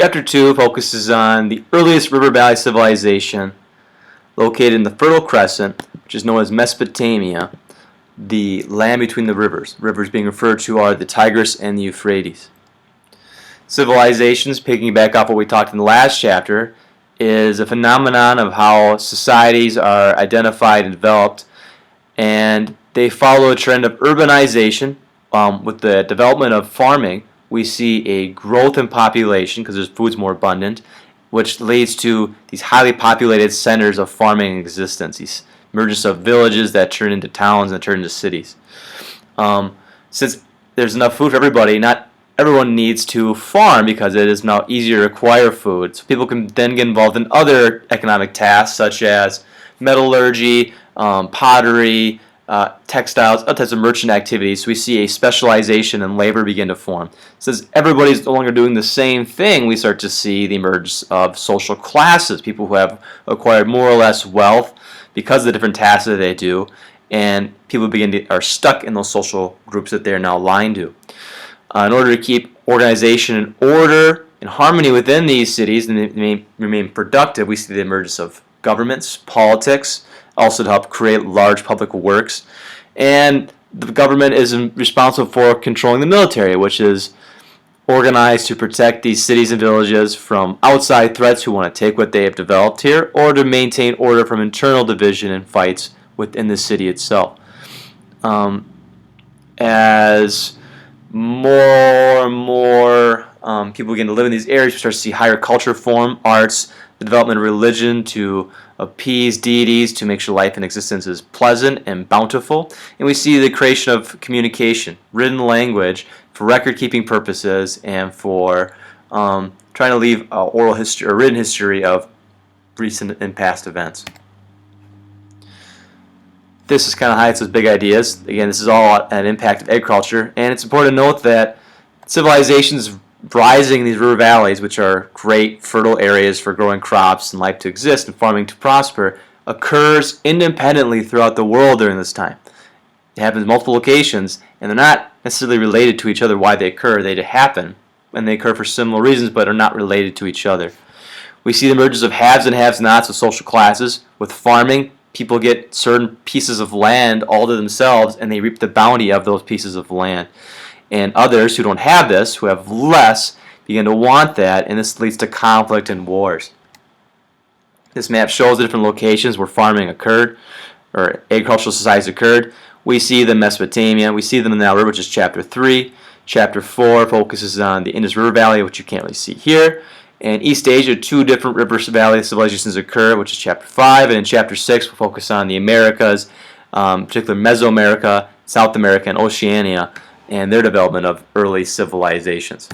Chapter 2 focuses on the earliest river valley civilization located in the Fertile Crescent, which is known as Mesopatamia, the land between the rivers. Rivers being referred to are the Tigris and the Euphrates. Civilizations, picking back off what we talked in the last chapter, is a phenomenon of how societies are identified and developed, and they follow a trend of urbanization. With the development of farming, we see a growth in population because food's more abundant, which leads to these highly populated centers of farming existence, these emergence of villages that turn into towns and turn into cities. Since there's enough food for everybody, not everyone needs to farm because it is now easier to acquire food. So people can then get involved in other economic tasks such as metallurgy, pottery, textiles, other types of merchant activities. So we see a specialization in labor begin to form. Since everybody's no longer doing the same thing, we start to see the emergence of social classes, people who have acquired more or less wealth because of the different tasks that they do, and people are stuck in those social groups that they're now aligned to. In order to keep organization and order and harmony within these cities and they remain productive, we see the emergence of governments, politics, also to help create large public works, and the government is responsible for controlling the military, which is organized to protect these cities and villages from outside threats who want to take what they have developed here, or to maintain order from internal division and fights within the city itself. As more and more people begin to live in these areas, we start to see higher culture form, arts, the development of religion to appease deities, to make sure life and existence is pleasant and bountiful. And we see the creation of communication, written language, for record-keeping purposes and for trying to leave oral history or written history of recent and past events. This is kind of highlights those big ideas. Again, this is all an impact of agriculture, and it's important to note that civilizations rising in these river valleys, which are great fertile areas for growing crops and life to exist and farming to prosper, occurs independently throughout the world during this time. It happens in multiple locations, and they're not necessarily related to each other why they occur. They happen, and they occur for similar reasons, but are not related to each other. We see the emergence of haves and have-nots of social classes. With farming, people get certain pieces of land all to themselves, and they reap the bounty of those pieces of land. And others who don't have this, who have less, begin to want that, and this leads to conflict and wars. This map shows the different locations where farming occurred, or agricultural societies occurred. We see them in Mesopotamia, we see them in the Nile River, which is Chapter 3. Chapter 4 focuses on the Indus River Valley, which you can't really see here. In East Asia, 2 different river valley civilizations occur, which is Chapter 5, and in Chapter 6 we'll focus on the Americas, particularly Mesoamerica, South America, and Oceania, and their development of early civilizations.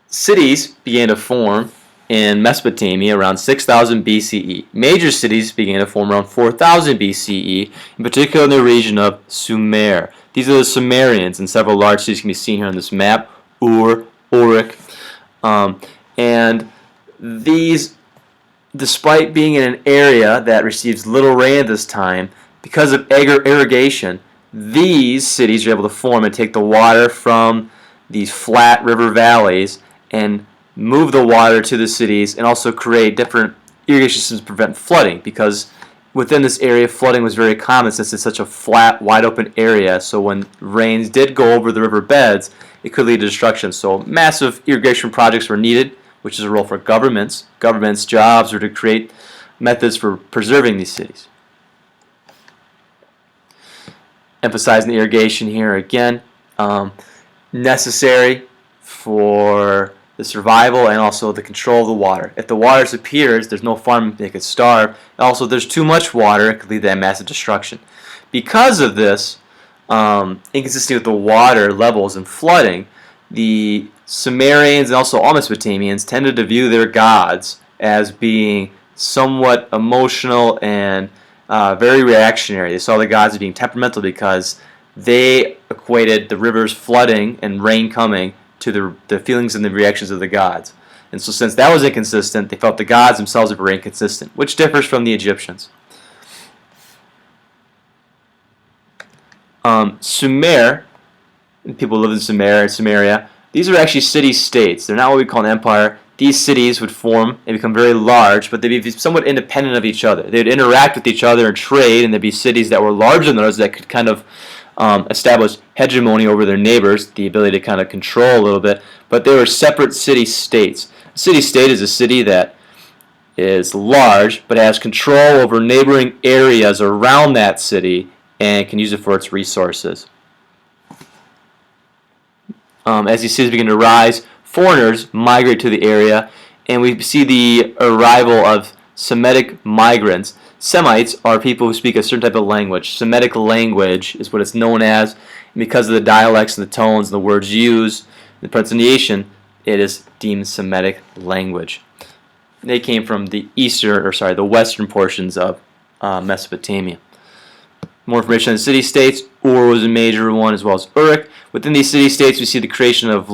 Cities began to form in Mesopotamia around 6000 BCE. Major cities began to form around 4000 BCE, in particular in the region of Sumer. These are the Sumerians, and several large cities can be seen here on this map, Ur, Uruk, and these, despite being in an area that receives little rain at this time, because of irrigation, these cities are able to form and take the water from these flat river valleys and move the water to the cities, and also create different irrigation systems to prevent flooding, because within this area flooding was very common since it's such a flat, wide open area. So when rains did go over the river beds, it could lead to destruction. So massive irrigation projects were needed, which is a role for governments. Governments' jobs were to create methods for preserving these cities. Emphasizing the irrigation here again, necessary for the survival and also the control of the water. If the water disappears, there's no farm, they could starve. And also, if there's too much water, it could lead to massive destruction. Because of this inconsistency with the water levels and flooding, the Sumerians and also all Mesopotamians tended to view their gods as being somewhat emotional and very reactionary. They saw the gods as being temperamental because they equated the rivers flooding and rain coming to the feelings and the reactions of the gods. And so since that was inconsistent, they felt the gods themselves were inconsistent, which differs from the Egyptians. Sumer, people who lived in Samaria, These are actually city-states. They're not what we call an empire. These cities would form and become very large, but they'd be somewhat independent of each other. They'd interact with each other and trade, and there'd be cities that were larger than those that could kind of establish hegemony over their neighbors, the ability to kind of control a little bit, but they were separate city-states. A city-state is a city that is large but has control over neighboring areas around that city and can use it for its resources. As these cities begin to rise, foreigners migrate to the area, and we see the arrival of Semitic migrants. Semites are people who speak a certain type of language. Semitic language is what it's known as, and because of the dialects and the tones and the words used, the pronunciation, it is deemed Semitic language. They came from the the western portions of Mesopotamia. More information on the city-states. Ur was a major one, as well as Uruk. Within these city-states, we see the creation of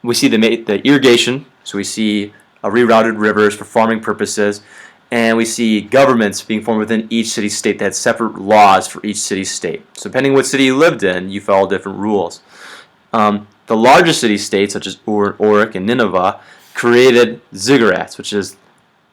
we see the irrigation, so we see rerouted rivers for farming purposes, and we see governments being formed within each city-state that had separate laws for each city-state. So depending on what city you lived in, you followed different rules. The largest city-states, such as Ur, Uruk, and Nineveh, created ziggurats, which is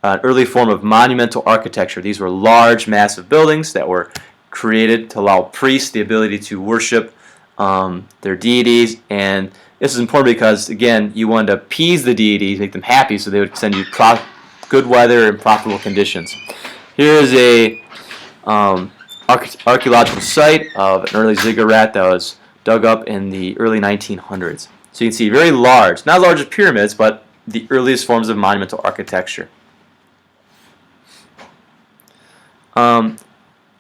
an early form of monumental architecture. These were large, massive buildings that were created to allow priests the ability to worship their deities, and this is important because, again, you wanted to appease the deities, make them happy, so they would send you good weather and profitable conditions. Here is a archaeological site of an early ziggurat that was dug up in the early 1900s. So you can see very large, not as large as pyramids, but the earliest forms of monumental architecture.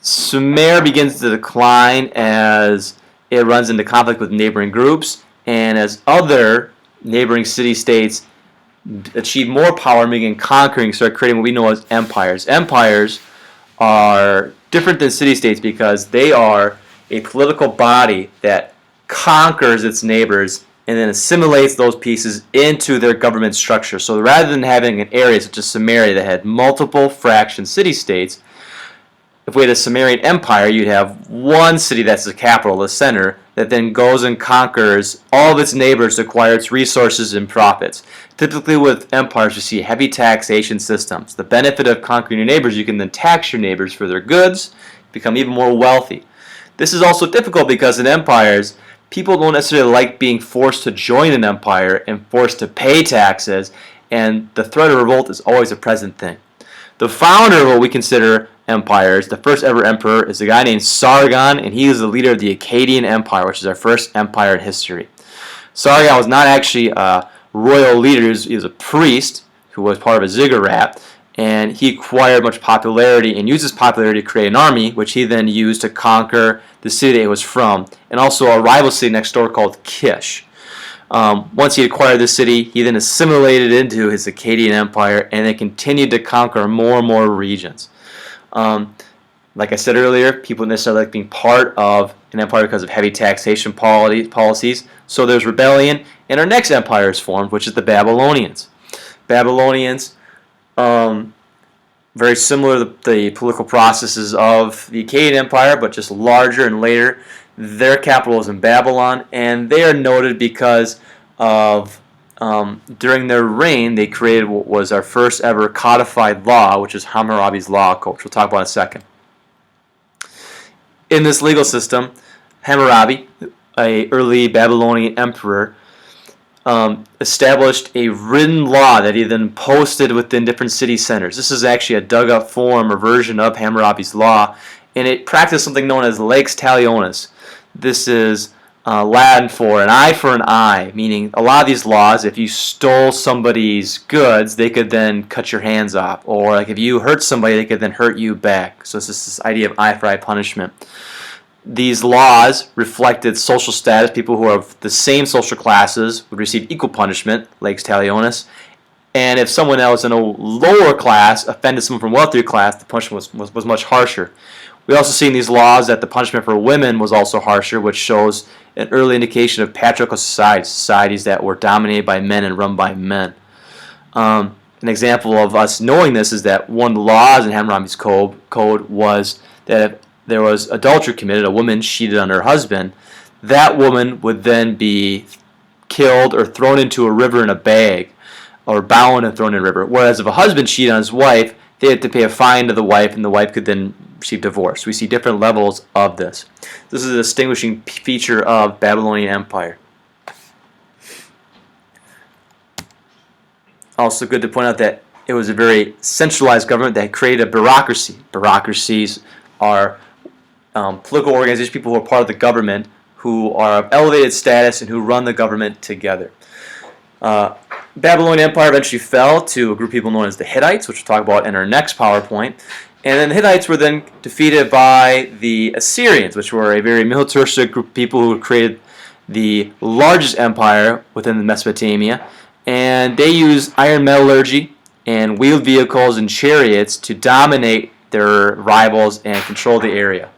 Sumer begins to decline as it runs into conflict with neighboring groups, and as other neighboring city-states achieve more power and begin conquering, start creating what we know as empires. Empires are different than city-states because they are a political body that conquers its neighbors and then assimilates those pieces into their government structure. So rather than having an area such as Samaria that had multiple fraction city-states, if we had a Sumerian empire, you'd have one city that's the capital, the center, that then goes and conquers all of its neighbors to acquire its resources and profits. Typically with empires, you see heavy taxation systems. The benefit of conquering your neighbors, you can then tax your neighbors for their goods, become even more wealthy. This is also difficult because in empires, people don't necessarily like being forced to join an empire and forced to pay taxes, and the threat of revolt is always a present thing. The founder of what we consider empires, the first ever emperor, is a guy named Sargon, and he is the leader of the Akkadian Empire, which is our first empire in history. Sargon was not actually a royal leader, he was a priest who was part of a ziggurat, and he acquired much popularity and used his popularity to create an army, which he then used to conquer the city that he was from, and also a rival city next door called Kish. Once he acquired the city, he then assimilated into his Akkadian Empire and then continued to conquer more and more regions. Like I said earlier, people necessarily like being part of an empire because of heavy taxation policies. So there's rebellion, and our next empire is formed, which is the Babylonians. Babylonians, very similar to the political processes of the Akkadian Empire, but just larger and later. Their capital is in Babylon, and they are noted because of during their reign, they created what was our first ever codified law, which is Hammurabi's Law Code, which we'll talk about in a second. In this legal system, Hammurabi, an early Babylonian emperor, established a written law that he then posted within different city centers. This is actually a dug-up form or version of Hammurabi's Law, and it practiced something known as lex talionis. This is Latin for an eye, meaning a lot of these laws, if you stole somebody's goods, they could then cut your hands off. Or like if you hurt somebody, they could then hurt you back. So it's this idea of eye for eye punishment. These laws reflected social status. People who are of the same social classes would receive equal punishment, lex talionis. And if someone else in a lower class offended someone from a wealthier class, the punishment was much harsher. We also see in these laws that the punishment for women was also harsher, which shows an early indication of patriarchal societies that were dominated by men and run by men. An example of us knowing this is that one of the laws in Hammurabi's code was that if there was adultery committed, a woman cheated on her husband, that woman would then be killed or thrown into a river in a bag, or bound and thrown in a river. Whereas if a husband cheated on his wife, they had to pay a fine to the wife, and the wife could then receive divorce. We see different levels of this. This is a distinguishing feature of Babylonian Empire. Also good to point out that it was a very centralized government that created a bureaucracy. Bureaucracies are political organizations, people who are part of the government, who are of elevated status and who run the government together. Babylonian Empire eventually fell to a group of people known as the Hittites, which we'll talk about in our next PowerPoint. And then the Hittites were then defeated by the Assyrians, which were a very militaristic group of people who created the largest empire within Mesopotamia. And they used iron metallurgy and wheeled vehicles and chariots to dominate their rivals and control the area.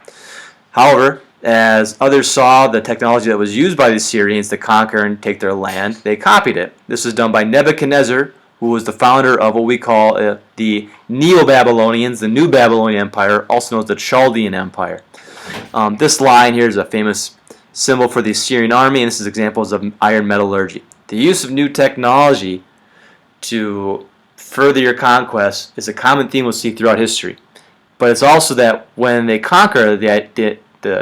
However, as others saw the technology that was used by the Assyrians to conquer and take their land, they copied it. This was done by Nebuchadnezzar, who was the founder of what we call the Neo-Babylonians, the New Babylonian Empire, also known as the Chaldean Empire. This line here is a famous symbol for the Assyrian army, and this is examples of iron metallurgy. The use of new technology to further your conquest is a common theme we'll see throughout history. But it's also that when they conquer, the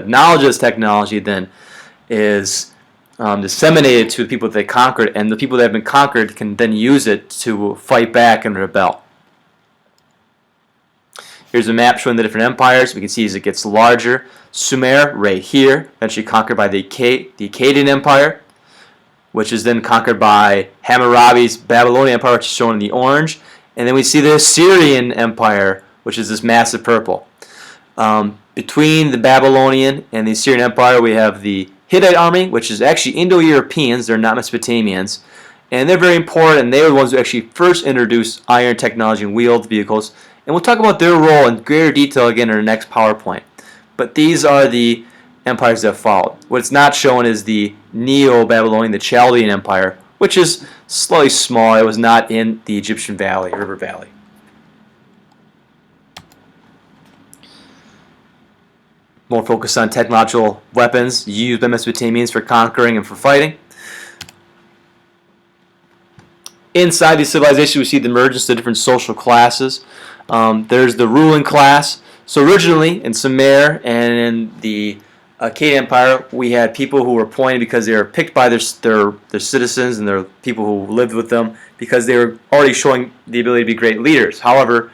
knowledge of this technology then is disseminated to the people that they conquered, and the people that have been conquered can then use it to fight back and rebel. Here's a map showing the different empires. We can see as it gets larger. Sumer, right here, eventually conquered by the Akkadian Empire, which is then conquered by Hammurabi's Babylonian Empire, which is shown in the orange. And then we see the Assyrian Empire, which is this massive purple. Between the Babylonian and the Assyrian Empire, we have the Hittite army, which is actually Indo-Europeans. They're not Mesopotamians. And they're very important, and they were the ones who actually first introduced iron technology and wheeled vehicles. And we'll talk about their role in greater detail again in our next PowerPoint. But these are the empires that followed. What's not shown is the Neo-Babylonian, the Chaldean Empire, which is slightly small. It was not in the Egyptian Valley, River Valley. More focused on technological weapons used by Mesopotamians for conquering and for fighting. Inside these civilizations, we see the emergence of different social classes. There's the ruling class. So originally, in Sumer and in the Akkadian Empire, we had people who were appointed because they were picked by their citizens and their people who lived with them because they were already showing the ability to be great leaders. However,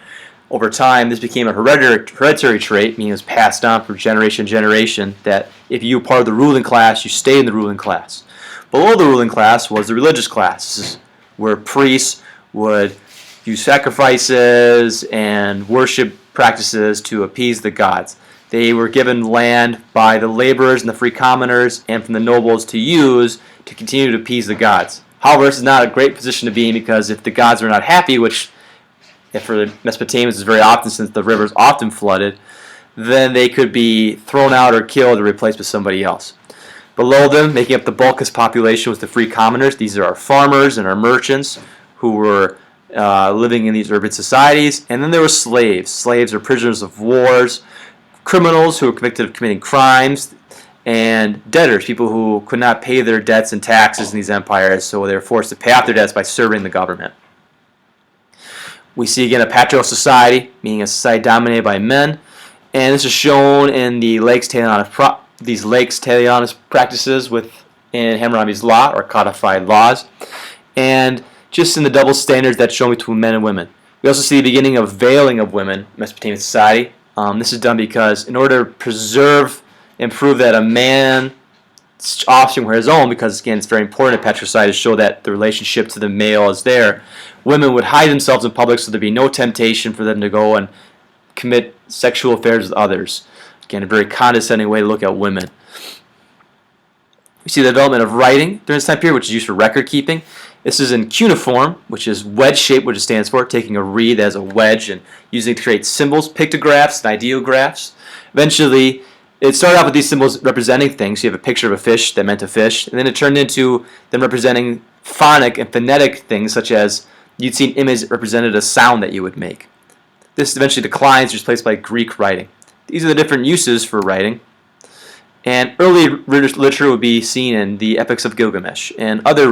over time, this became a hereditary trait, meaning it was passed on from generation to generation, that if you were part of the ruling class, you stayed in the ruling class. Below the ruling class was the religious class. This is where priests would use sacrifices and worship practices to appease the gods. They were given land by the laborers and the free commoners and from the nobles to use to continue to appease the gods. However, this is not a great position to be in because if the gods are not happy, which if for the Mesopotamians is very often since the rivers often flooded, then they could be thrown out or killed or replaced with somebody else. Below them, making up the bulk of this population, was the free commoners. These are our farmers and our merchants who were living in these urban societies. And then there were slaves. Slaves are prisoners of wars, criminals who were convicted of committing crimes, and debtors, people who could not pay their debts and taxes in these empires, so they were forced to pay off their debts by serving the government. We see again a patriarchal society, meaning a society dominated by men, and this is shown in the Lex Talionis practices within Hammurabi's law, or codified laws, and just in the double standards that's shown between men and women. We also see the beginning of veiling of women in Mesopotamian society. This is done because in order to preserve and prove that a man's offspring were his own, because again it's very important in patriarchal society to show that the relationship to the male is there, women would hide themselves in public so there'd be no temptation for them to go and commit sexual affairs with others. Again, a very condescending way to look at women. We see the development of writing during this time period, which is used for record keeping. This is in cuneiform, which is wedge shape, which it stands for, taking a reed as a wedge and using it to create symbols, pictographs, and ideographs. Eventually, it started off with these symbols representing things. So you have a picture of a fish that meant a fish, and then it turned into them representing phonic and phonetic things, such as you'd see an image that represented a sound that you would make. This eventually declines, replaced by Greek writing. These are the different uses for writing. And early literature would be seen in the epics of Gilgamesh and other